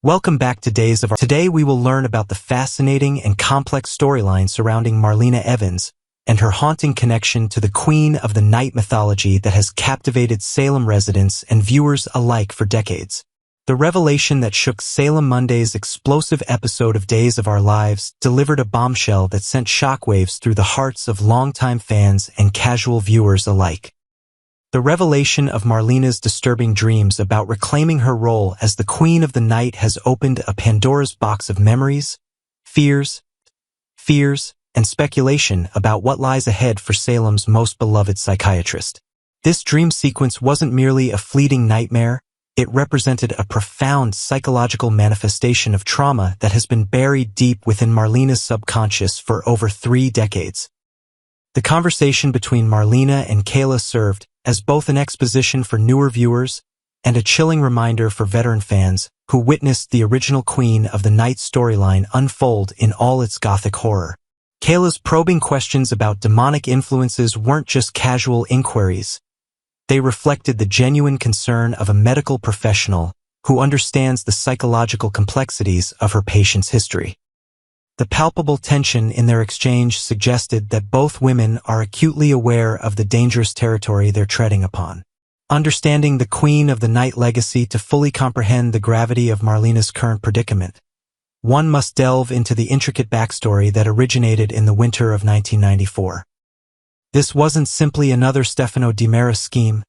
Welcome back to Days of Our... Today we will learn about the fascinating and complex storyline surrounding Marlena Evans and her haunting connection to the Queen of the Night mythology that has captivated Salem residents and viewers alike for decades. The revelation that shook Salem Monday's explosive episode of Days of Our Lives delivered a bombshell that sent shockwaves through the hearts of longtime fans and casual viewers alike. The revelation of Marlena's disturbing dreams about reclaiming her role as the Queen of the Night has opened a Pandora's box of memories, fears, and speculation about what lies ahead for Salem's most beloved psychiatrist. This dream sequence wasn't merely a fleeting nightmare, it represented a profound psychological manifestation of trauma that has been buried deep within Marlena's subconscious for over 3 decades. The conversation between Marlena and Kayla served as both an exposition for newer viewers and a chilling reminder for veteran fans who witnessed the original Queen of the Night storyline unfold in all its gothic horror. Kayla's probing questions about demonic influences weren't just casual inquiries. They reflected the genuine concern of a medical professional who understands the psychological complexities of her patient's history. The palpable tension in their exchange suggested that both women are acutely aware of the dangerous territory they're treading upon. Understanding the Queen of the Night legacy to fully comprehend the gravity of Marlena's current predicament, one must delve into the intricate backstory that originated in the winter of 1994. This wasn't simply another Stefano Di Mera scheme.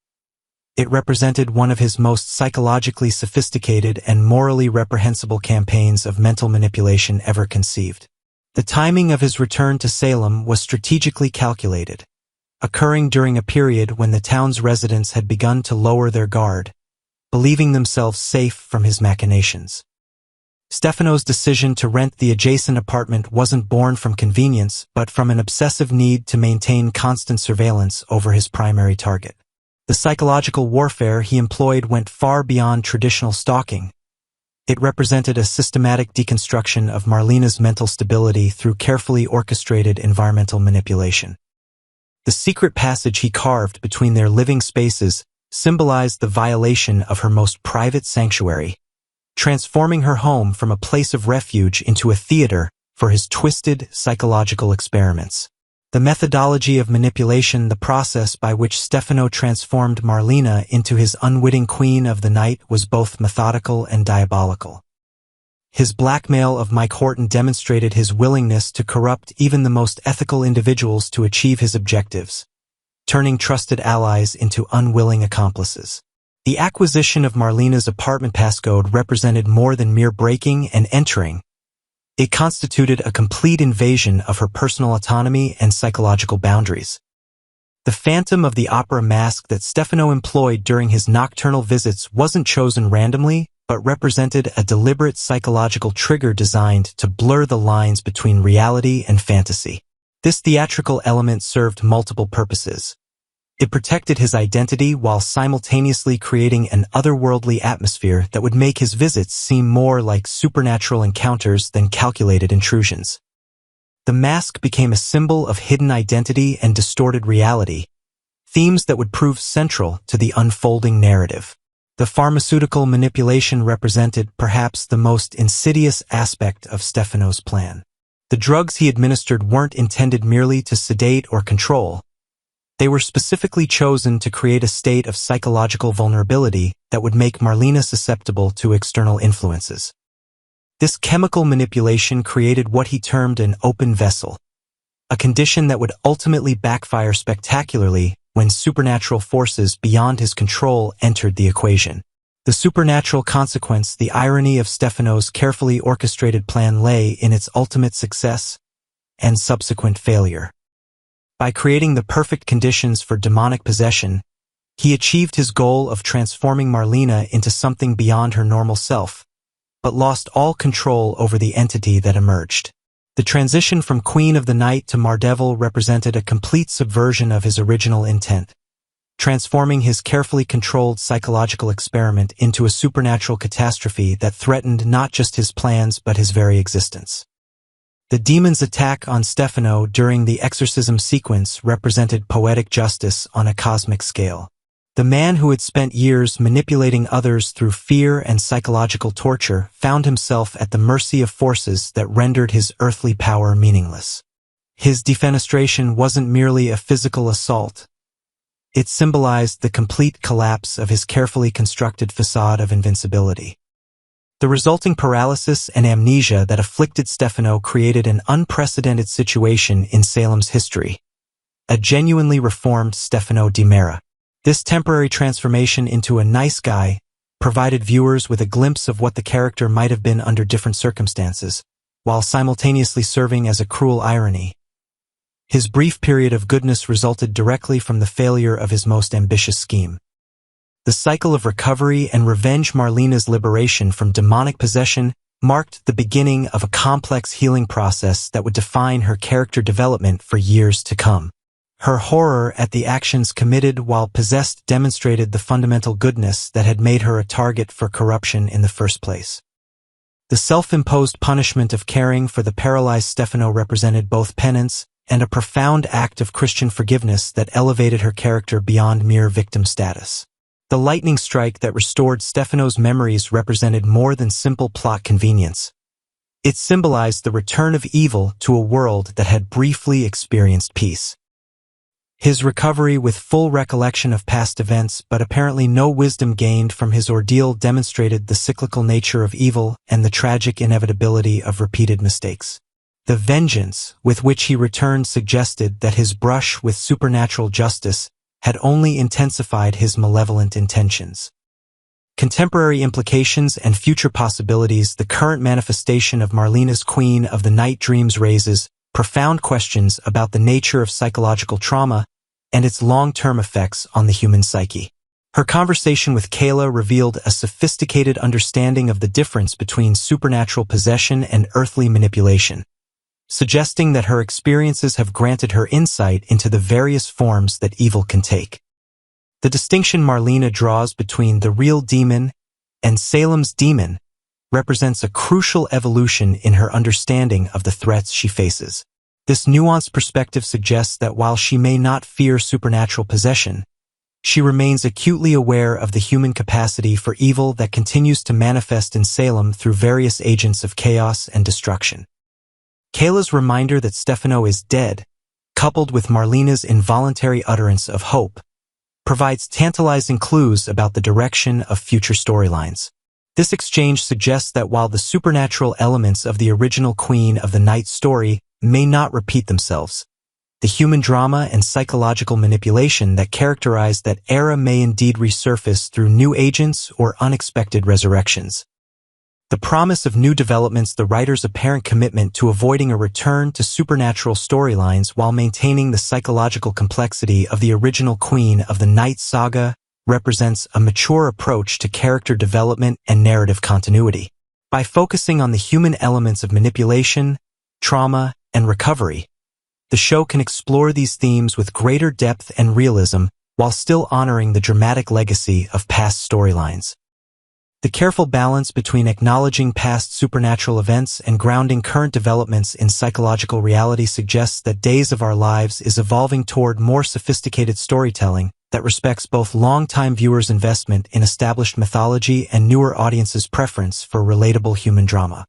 It represented one of his most psychologically sophisticated and morally reprehensible campaigns of mental manipulation ever conceived. The timing of his return to Salem was strategically calculated, occurring during a period when the town's residents had begun to lower their guard, believing themselves safe from his machinations. Stefano's decision to rent the adjacent apartment wasn't born from convenience, but from an obsessive need to maintain constant surveillance over his primary target. The psychological warfare he employed went far beyond traditional stalking. It represented a systematic deconstruction of Marlena's mental stability through carefully orchestrated environmental manipulation. The secret passage he carved between their living spaces symbolized the violation of her most private sanctuary, transforming her home from a place of refuge into a theater for his twisted psychological experiments. The methodology of manipulation, the process by which Stefano transformed Marlena into his unwitting Queen of the Night, was both methodical and diabolical. His blackmail of Mike Horton demonstrated his willingness to corrupt even the most ethical individuals to achieve his objectives, turning trusted allies into unwilling accomplices. The acquisition of Marlena's apartment passcode represented more than mere breaking and entering. It constituted a complete invasion of her personal autonomy and psychological boundaries. The Phantom of the Opera mask that Stefano employed during his nocturnal visits wasn't chosen randomly, but represented a deliberate psychological trigger designed to blur the lines between reality and fantasy. This theatrical element served multiple purposes. It protected his identity while simultaneously creating an otherworldly atmosphere that would make his visits seem more like supernatural encounters than calculated intrusions. The mask became a symbol of hidden identity and distorted reality, themes that would prove central to the unfolding narrative. The pharmaceutical manipulation represented perhaps the most insidious aspect of Stefano's plan. The drugs he administered weren't intended merely to sedate or control. They were specifically chosen to create a state of psychological vulnerability that would make Marlena susceptible to external influences. This chemical manipulation created what he termed an open vessel, a condition that would ultimately backfire spectacularly when supernatural forces beyond his control entered the equation. The supernatural consequence, the irony of Stefano's carefully orchestrated plan, lay in its ultimate success and subsequent failure. By creating the perfect conditions for demonic possession, he achieved his goal of transforming Marlena into something beyond her normal self, but lost all control over the entity that emerged. The transition from Queen of the Night to Mardevil represented a complete subversion of his original intent, transforming his carefully controlled psychological experiment into a supernatural catastrophe that threatened not just his plans but his very existence. The demon's attack on Stefano during the exorcism sequence represented poetic justice on a cosmic scale. The man who had spent years manipulating others through fear and psychological torture found himself at the mercy of forces that rendered his earthly power meaningless. His defenestration wasn't merely a physical assault. It symbolized the complete collapse of his carefully constructed facade of invincibility. The resulting paralysis and amnesia that afflicted Stefano created an unprecedented situation in Salem's history. A genuinely reformed Stefano di Mera. This temporary transformation into a nice guy provided viewers with a glimpse of what the character might have been under different circumstances, while simultaneously serving as a cruel irony. His brief period of goodness resulted directly from the failure of his most ambitious scheme. The cycle of recovery and revenge, Marlena's liberation from demonic possession, marked the beginning of a complex healing process that would define her character development for years to come. Her horror at the actions committed while possessed demonstrated the fundamental goodness that had made her a target for corruption in the first place. The self-imposed punishment of caring for the paralyzed Stefano represented both penance and a profound act of Christian forgiveness that elevated her character beyond mere victim status. The lightning strike that restored Stefano's memories represented more than simple plot convenience. It symbolized the return of evil to a world that had briefly experienced peace. His recovery with full recollection of past events but apparently no wisdom gained from his ordeal demonstrated the cyclical nature of evil and the tragic inevitability of repeated mistakes. The vengeance with which he returned suggested that his brush with supernatural justice had only intensified his malevolent intentions. Contemporary implications and future possibilities. The current manifestation of Marlena's Queen of the Night Dreams raises profound questions about the nature of psychological trauma and its long-term effects on the human psyche. Her conversation with Kayla revealed a sophisticated understanding of the difference between supernatural possession and earthly manipulation, suggesting that her experiences have granted her insight into the various forms that evil can take. The distinction Marlena draws between the real demon and Salem's demon represents a crucial evolution in her understanding of the threats she faces. This nuanced perspective suggests that while she may not fear supernatural possession, she remains acutely aware of the human capacity for evil that continues to manifest in Salem through various agents of chaos and destruction. Kayla's reminder that Stefano is dead, coupled with Marlena's involuntary utterance of hope, provides tantalizing clues about the direction of future storylines. This exchange suggests that while the supernatural elements of the original Queen of the Night story may not repeat themselves, the human drama and psychological manipulation that characterized that era may indeed resurface through new agents or unexpected resurrections. The promise of new developments, the writer's apparent commitment to avoiding a return to supernatural storylines while maintaining the psychological complexity of the original Queen of the Night saga, represents a mature approach to character development and narrative continuity. By focusing on the human elements of manipulation, trauma, and recovery, the show can explore these themes with greater depth and realism while still honoring the dramatic legacy of past storylines. The careful balance between acknowledging past supernatural events and grounding current developments in psychological reality suggests that Days of Our Lives is evolving toward more sophisticated storytelling that respects both long-time viewers' investment in established mythology and newer audiences' preference for relatable human drama.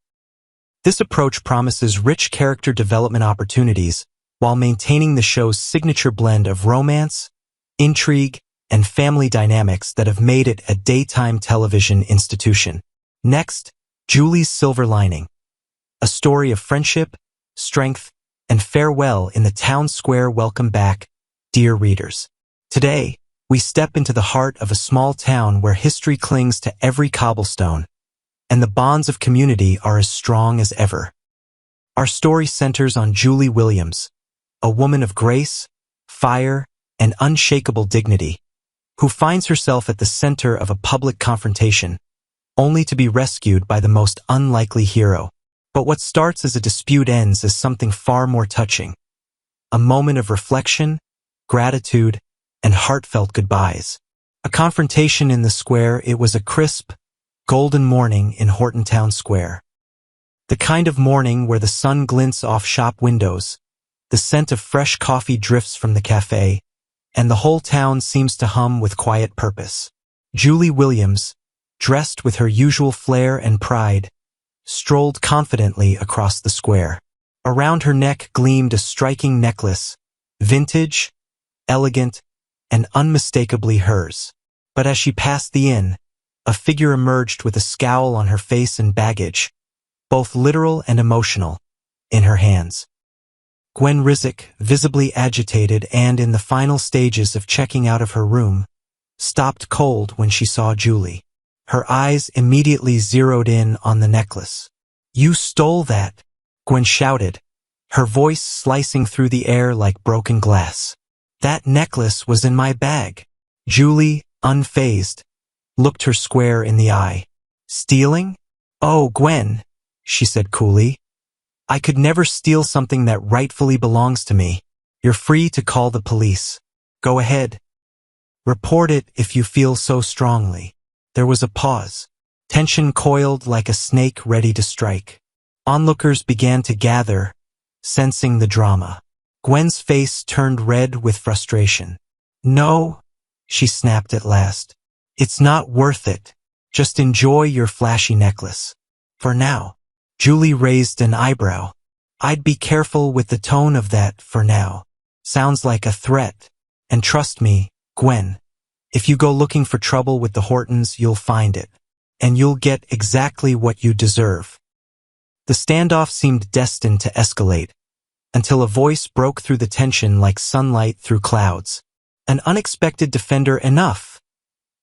This approach promises rich character development opportunities while maintaining the show's signature blend of romance, intrigue, and family dynamics that have made it a daytime television institution. Next, Julie's Silver Lining, a story of friendship, strength, and farewell in the town square. Welcome back, dear readers. Today, we step into the heart of a small town where history clings to every cobblestone, and the bonds of community are as strong as ever. Our story centers on Julie Williams, a woman of grace, fire, and unshakable dignity, who finds herself at the center of a public confrontation, only to be rescued by the most unlikely hero. But what starts as a dispute ends as something far more touching. A moment of reflection, gratitude, and heartfelt goodbyes. A confrontation in the square. It was a crisp, golden morning in Horton Town Square. The kind of morning where the sun glints off shop windows, the scent of fresh coffee drifts from the cafe, and the whole town seems to hum with quiet purpose. Julie Williams, dressed with her usual flair and pride, strolled confidently across the square. Around her neck gleamed a striking necklace, vintage, elegant, and unmistakably hers. But as she passed the inn, a figure emerged with a scowl on her face and baggage, both literal and emotional, in her hands. Gwen Rizek, visibly agitated and in the final stages of checking out of her room, stopped cold when she saw Julie. Her eyes immediately zeroed in on the necklace. "You stole that!" Gwen shouted, her voice slicing through the air like broken glass. "That necklace was in my bag." Julie, unfazed, looked her square in the eye. "Stealing? Oh, Gwen," she said coolly. "I could never steal something that rightfully belongs to me. You're free to call the police. Go ahead. Report it if you feel so strongly." There was a pause. Tension coiled like a snake ready to strike. Onlookers began to gather, sensing the drama. Gwen's face turned red with frustration. "No," she snapped at last. "It's not worth it. Just enjoy your flashy necklace. For now." Julie raised an eyebrow. "I'd be careful with the tone of that 'for now.' Sounds like a threat. And trust me, Gwen, if you go looking for trouble with the Hortons, you'll find it. And you'll get exactly what you deserve." The standoff seemed destined to escalate, until a voice broke through the tension like sunlight through clouds. "An unexpected defender enough,"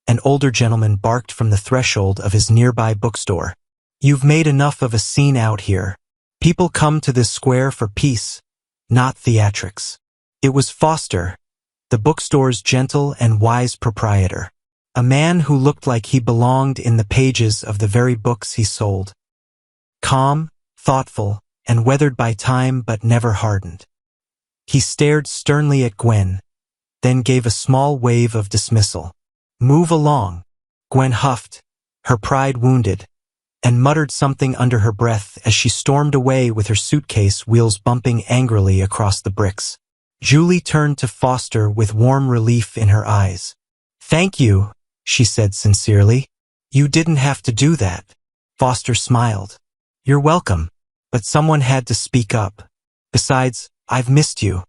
an older gentleman barked from the threshold of his nearby bookstore. "You've made enough of a scene out here. People come to this square for peace, not theatrics." It was Foster, the bookstore's gentle and wise proprietor, a man who looked like he belonged in the pages of the very books he sold. Calm, thoughtful, and weathered by time but never hardened. He stared sternly at Gwen, then gave a small wave of dismissal. "Move along." Gwen huffed, her pride wounded, and muttered something under her breath as she stormed away with her suitcase wheels bumping angrily across the bricks. Julie turned to Foster with warm relief in her eyes. "Thank you," she said sincerely. "You didn't have to do that." Foster smiled. "You're welcome, but someone had to speak up. Besides, I've missed you."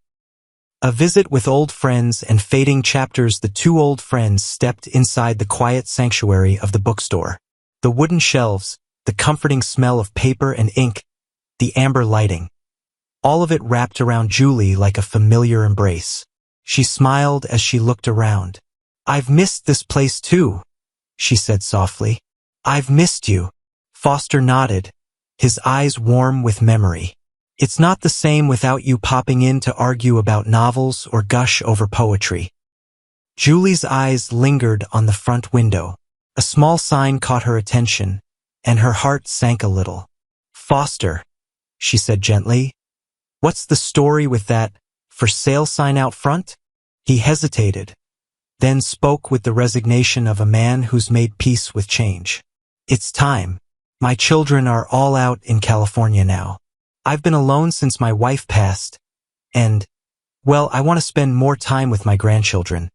A visit with old friends and fading chapters. The two old friends stepped inside the quiet sanctuary of the bookstore. The wooden shelves, the comforting smell of paper and ink, the amber lighting. All of it wrapped around Julie like a familiar embrace. She smiled as she looked around. "I've missed this place too," she said softly. "I've missed you." Foster nodded, his eyes warm with memory. "It's not the same without you popping in to argue about novels or gush over poetry." Julie's eyes lingered on the front window. A small sign caught her attention, and her heart sank a little. "Foster," she said gently, "what's the story with that for sale sign out front?" He hesitated, then spoke with the resignation of a man who's made peace with change. "It's time. My children are all out in California now. I've been alone since my wife passed, and, well, I want to spend more time with my grandchildren.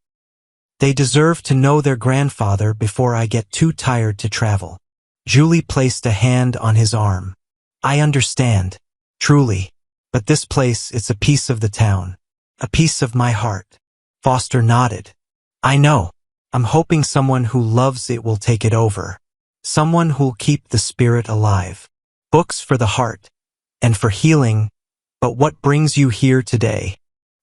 They deserve to know their grandfather before I get too tired to travel." Julie placed a hand on his arm. "I understand, truly, but this place, it's a piece of the town, a piece of my heart." Foster nodded. "I know. I'm hoping someone who loves it will take it over. Someone who'll keep the spirit alive. Books for the heart, and for healing. But what brings you here today?"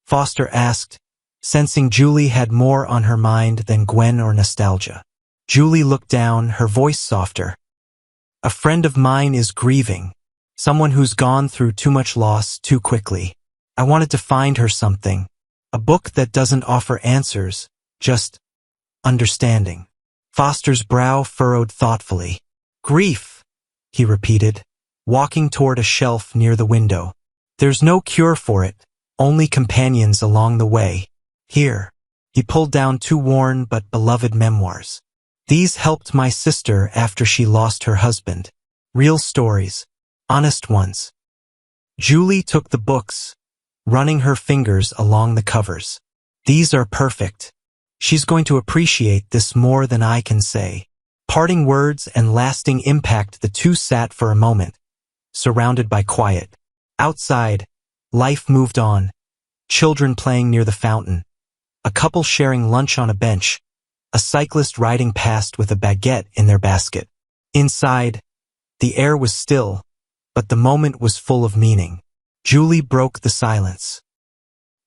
Foster asked, sensing Julie had more on her mind than Gwen or nostalgia. Julie looked down, her voice softer. "A friend of mine is grieving. Someone who's gone through too much loss too quickly. I wanted to find her something. A book that doesn't offer answers, just understanding." Foster's brow furrowed thoughtfully. "Grief," he repeated, walking toward a shelf near the window. "There's no cure for it, only companions along the way. Here." He pulled down two worn but beloved memoirs. "These helped my sister after she lost her husband. Real stories, honest ones." Julie took the books, running her fingers along the covers. These are perfect. She's going to appreciate this more than I can say. Parting words and lasting impact. The two sat for a moment, surrounded by quiet. Outside, life moved on. Children playing near the fountain. A couple sharing lunch on a bench. A cyclist riding past with a baguette in their basket. Inside, the air was still, but the moment was full of meaning. Julie broke the silence.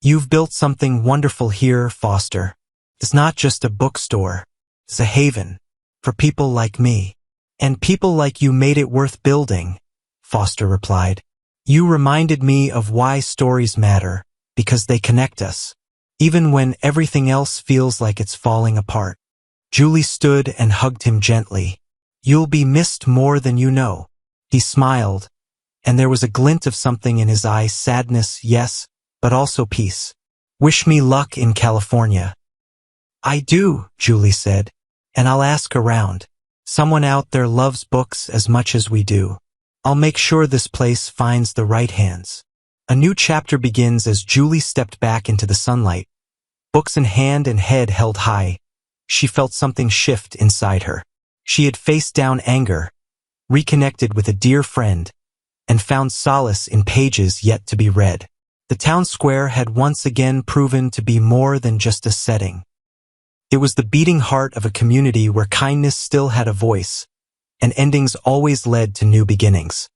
You've built something wonderful here, Foster. It's not just a bookstore. It's a haven for people like me. And people like you made it worth building, Foster replied. You reminded me of why stories matter, because they connect us, even when everything else feels like it's falling apart. Julie stood and hugged him gently. You'll be missed more than you know. He smiled, and there was a glint of something in his eyes, sadness, yes, but also peace. Wish me luck in California. I do, Julie said, and I'll ask around. Someone out there loves books as much as we do. I'll make sure this place finds the right hands. A new chapter begins as Julie stepped back into the sunlight, books in hand and head held high. She felt something shift inside her. She had faced down anger, reconnected with a dear friend, and found solace in pages yet to be read. The town square had once again proven to be more than just a setting. It was the beating heart of a community where kindness still had a voice, and endings always led to new beginnings.